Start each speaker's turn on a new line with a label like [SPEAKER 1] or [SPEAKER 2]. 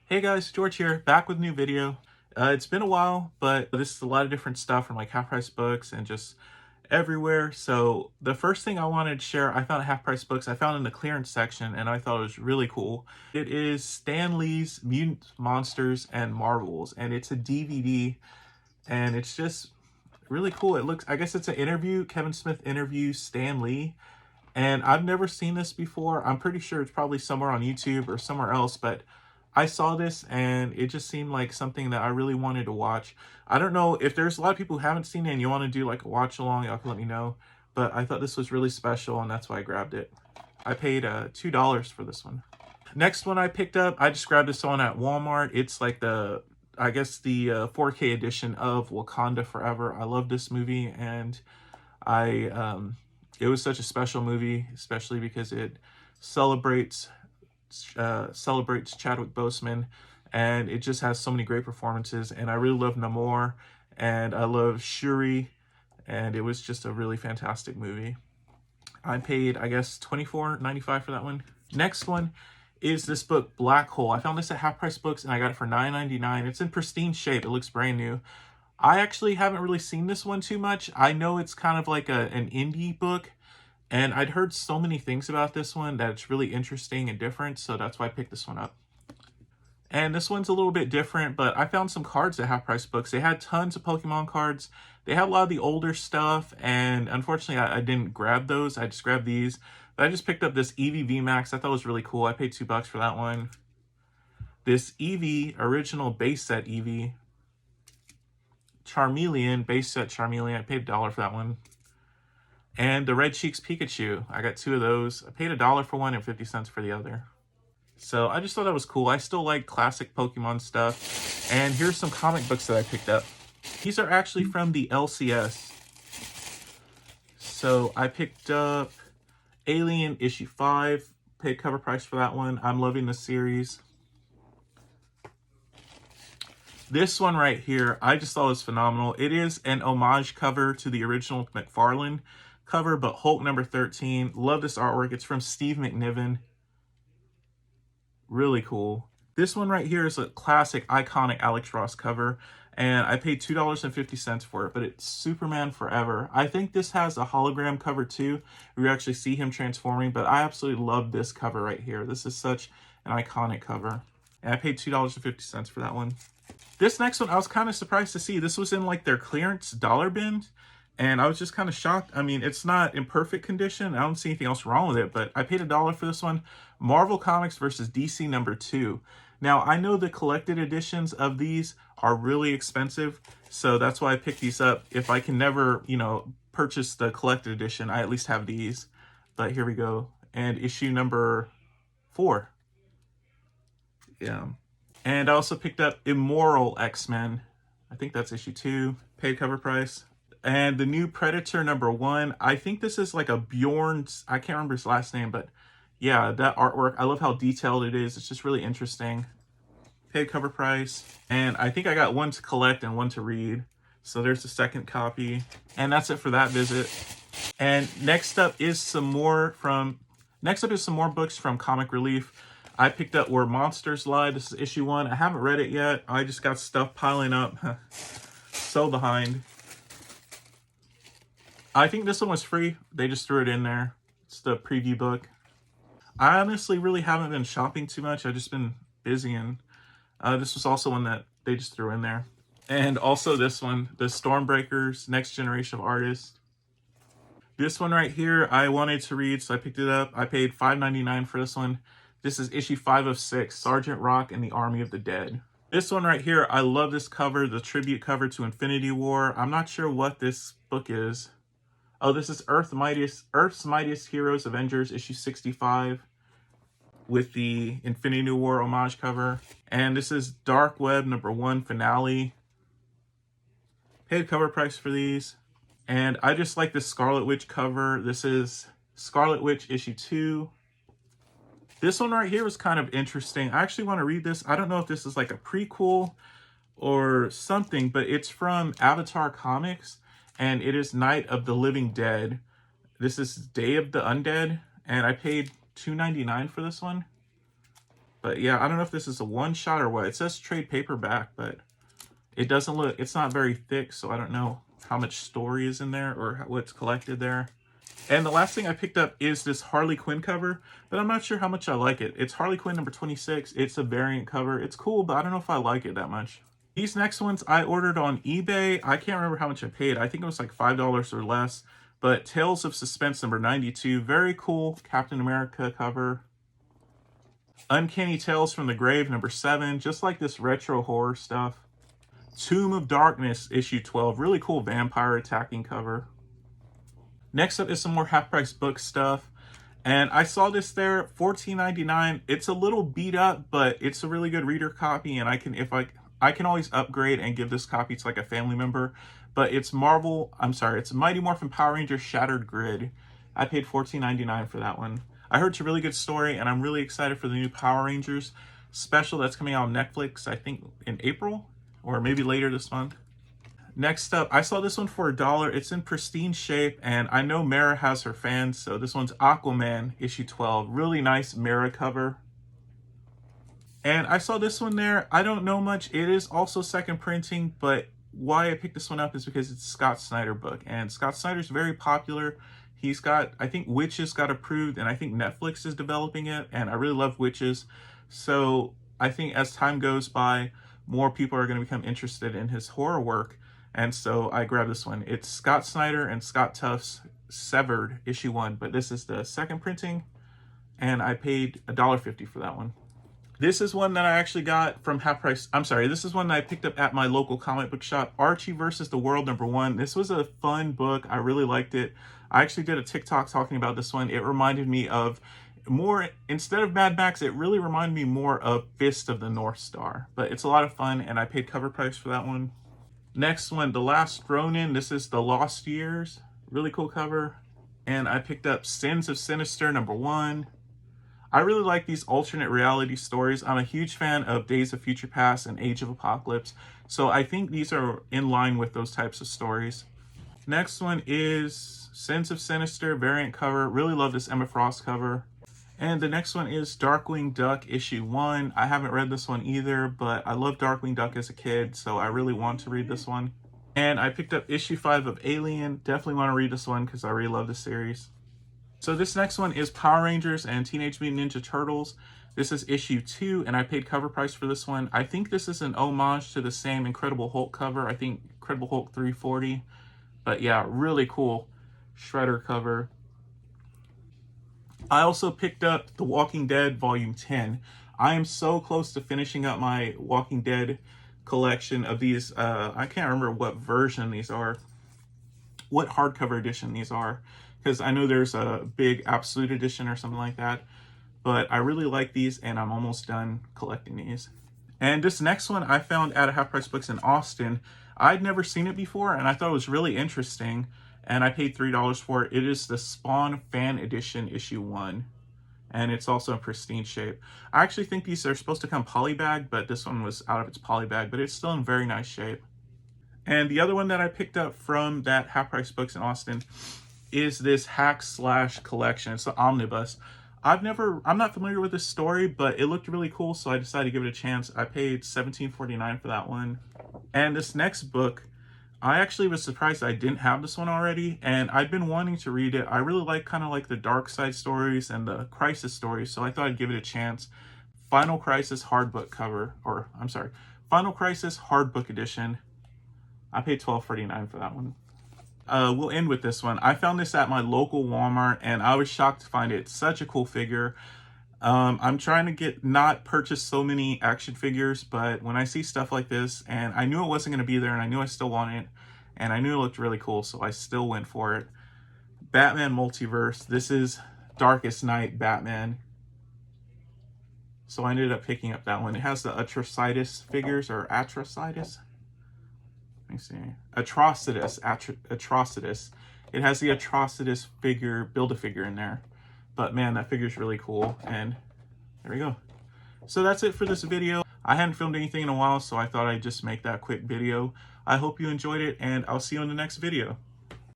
[SPEAKER 1] Hey guys, George here, back with a new video. It's been a while, but this is a lot of different stuff from like Half Price Books and just everywhere. So the first thing I wanted to share, I found at Half Price Books, I found in the clearance section, and I thought it was really cool. It is Stan Lee's Mutant Monsters and Marvels, and it's a DVD, and it's just really cool. It looks, I guess it's an interview. Kevin Smith interviews Stan Lee, and I've never seen this before. I'm pretty sure it's probably somewhere on YouTube or somewhere else, but I saw this and it just seemed like something that I really wanted to watch. I don't know if there's a lot of people who haven't seen it and you want to do like a watch along, y'all can let me know. But I thought this was really special and that's why I grabbed it. I paid $2 for this one. Next one I picked up, I just grabbed this one at Walmart. It's like I guess the 4K edition of Wakanda Forever. I love this movie, and it was such a special movie, especially because it celebrates Chadwick Boseman, and it just has so many great performances. And I really love Namor, and I love Shuri, and it was just a really fantastic movie. I paid, I guess, $24.95 for that one. Next one is this book, Black Hole. I found this at Half Price Books, and I got it for $9.99. It's in pristine shape. It looks brand new. I actually haven't really seen this one too much. I know it's kind of like an indie book, and I'd heard so many things about this one that it's really interesting and different, so that's why I picked this one up. And this one's a little bit different, but I found some cards at Half Price Books. They had tons of Pokemon cards. They had a lot of the older stuff, and unfortunately I didn't grab those. I just grabbed these. But I just picked up this Eevee VMAX. I thought it was really cool. I paid $2 for that one. This Eevee, original base set Eevee. Charmeleon, base set Charmeleon. I paid $1 for that one. And the Red Cheeks Pikachu. I got two of those. I paid $1 for one and 50 cents for the other. So I just thought that was cool. I still like classic Pokemon stuff. And here's some comic books that I picked up. These are actually from the LCS. So I picked up Alien issue 5. Paid cover price for that one. I'm loving the series. This one right here, I just thought was phenomenal. It is an homage cover to the original McFarlane cover, but Hulk number 13. Love this artwork. It's from Steve McNiven. Really cool. This one right here is a classic, iconic Alex Ross cover, and I paid $2.50 for it, but it's Superman Forever. I think this has a hologram cover too, where you actually see him transforming, but I absolutely love this cover right here. This is such an iconic cover, and I paid $2.50 for that one. This next one, I was kind of surprised to see. This was in like their clearance dollar bin, and I was just kind of shocked. I mean, it's not in perfect condition. I don't see anything else wrong with it, but I paid $1 for this one. Marvel Comics versus DC number 2. Now, I know the collected editions of these are really expensive, so that's why I picked these up. If I can never, purchase the collected edition, I at least have these. But here we go. And issue number 4. Yeah. And I also picked up Immoral X-Men. I think that's issue 2. Paid cover price. And the new Predator number 1. I think this is like a Bjorn. I can't remember his last name, but yeah, that artwork. I love how detailed it is. It's just really interesting. Paid cover price. And I think I got one to collect and one to read. So there's the second copy. And that's it for that visit. And next up is some more books from Comic Relief. I picked up Where Monsters Lie. This is issue 1. I haven't read it yet. I just got stuff piling up. So behind. I think this one was free. They just threw it in there. It's the preview book. I honestly really haven't been shopping too much. I've just been busy, and this was also one that they just threw in there. And also this one, the Stormbreakers, Next Generation of Artists. This one right here, I wanted to read, so I picked it up. I paid $5.99 for this one. This is issue 5 of 6, Sergeant Rock and the Army of the Dead. This one right here, I love this cover, the tribute cover to Infinity War. I'm not sure what this book is. Oh, this is Earth's Mightiest Heroes Avengers, issue 65, with the Infinity War homage cover. And this is Dark Web number 1 finale. Paid cover price for these. And I just like this Scarlet Witch cover. This is Scarlet Witch issue 2. This one right here was kind of interesting. I actually want to read this. I don't know if this is like a prequel or something, but it's from Avatar Comics, and it is Night of the Living Dead. This is Day of the Undead, and I paid $2.99 for this one. But yeah, I don't know if this is a one-shot or what. It says trade paperback, but it doesn't look, it's not very thick, so I don't know how much story is in there or what's collected there. And the last thing I picked up is this Harley Quinn cover, but I'm not sure how much I like it. It's Harley Quinn number 26. It's a variant cover. It's cool, but I don't know if I like it that much. These next ones I ordered on eBay. I can't remember how much I paid. I think it was like $5 or less. But Tales of Suspense number 92. Very cool Captain America cover. Uncanny Tales from the Grave number 7. Just like this retro horror stuff. Tomb of Darkness issue 12. Really cool vampire attacking cover. Next up is some more half-price book stuff. And I saw this there, $14.99. It's a little beat up, but it's a really good reader copy. And I can always upgrade and give this copy to like a family member. But it's it's Mighty Morphin Power Rangers Shattered Grid. I paid $14.99 for that one. I heard it's a really good story, and I'm really excited for the new Power Rangers special that's coming out on Netflix, I think in April, or maybe later this month. Next up, I saw this one for $1. It's in pristine shape, and I know Mara has her fans, so this one's Aquaman, issue 12. Really nice Mara cover. And I saw this one there. I don't know much. It is also second printing, but why I picked this one up is because it's a Scott Snyder book, and Scott Snyder's very popular. He's got, I think Witches got approved, and I think Netflix is developing it, and I really love Witches. So I think as time goes by, more people are going to become interested in his horror work. And so I grabbed this one. It's Scott Snyder and Scott Tuft's Severed, issue 1. But this is the second printing. And I paid $1.50 for that one. This is one that I actually got from half price. This is one that I picked up at my local comic book shop. Archie versus the World number 1. This was a fun book. I really liked it. I actually did a TikTok talking about this one. It reminded me of more, instead of Mad Max, it really reminded me more of Fist of the North Star. But it's a lot of fun, and I paid cover price for that one. Next one, The Last Ronin. This is The Lost Years. Really cool cover. And I picked up Sins of Sinister number 1. I really like these alternate reality stories. I'm a huge fan of Days of Future Past and Age of Apocalypse. So I think these are in line with those types of stories. Next one is Sins of Sinister variant cover. Really love this Emma Frost cover. And the next one is Darkwing Duck issue 1. I haven't read this one either, but I loved Darkwing Duck as a kid, so I really want to read this one. And I picked up issue 5 of Alien. Definitely want to read this one because I really love the series. So this next one is Power Rangers and Teenage Mutant Ninja Turtles. This is issue 2, and I paid cover price for this one. I think this is an homage to the same Incredible Hulk cover. I think Incredible Hulk 340. But yeah, really cool Shredder cover. I also picked up The Walking Dead Volume 10. I am so close to finishing up my Walking Dead collection of these. I can't remember what version these are, what hardcover edition these are, because I know there's a big Absolute Edition or something like that. But I really like these, and I'm almost done collecting these. And this next one I found at a Half Price Books in Austin. I'd never seen it before, and I thought it was really interesting. And I paid $3 for it. It is the Spawn Fan Edition issue 1. And it's also in pristine shape. I actually think these are supposed to come polybag, but this one was out of its polybag, but it's still in very nice shape. And the other one that I picked up from that Half Price Books in Austin is this Hack Slash collection. It's the Omnibus. I'm not familiar with this story, but it looked really cool, so I decided to give it a chance. I paid $17.49 for that one. And this next book, I actually was surprised I didn't have this one already, and I've been wanting to read it. I really like kind of like the Dark Side stories and the Crisis stories, so I thought I'd give it a chance. Final Crisis hardbook cover, Final Crisis hardbook edition. I paid $12.49 for that one. We'll end with this one. I found this at my local Walmart, and I was shocked to find it. Such a cool figure. I'm trying to not purchase so many action figures, but when I see stuff like this, and I knew it wasn't going to be there, and I knew I still wanted it, and I knew it looked really cool, so I still went for it. Batman Multiverse. This is Darkest Night Batman. So I ended up picking up that one. It has the Atrocitus figures, or Atrocitus? Let me see. Atrocitus. It has the Atrocitus figure, Build-A-Figure in there. But man, that figure's really cool, and there we go. So that's it for this video. I hadn't filmed anything in a while, so I thought I'd just make that quick video. I hope you enjoyed it, and I'll see you in the next video.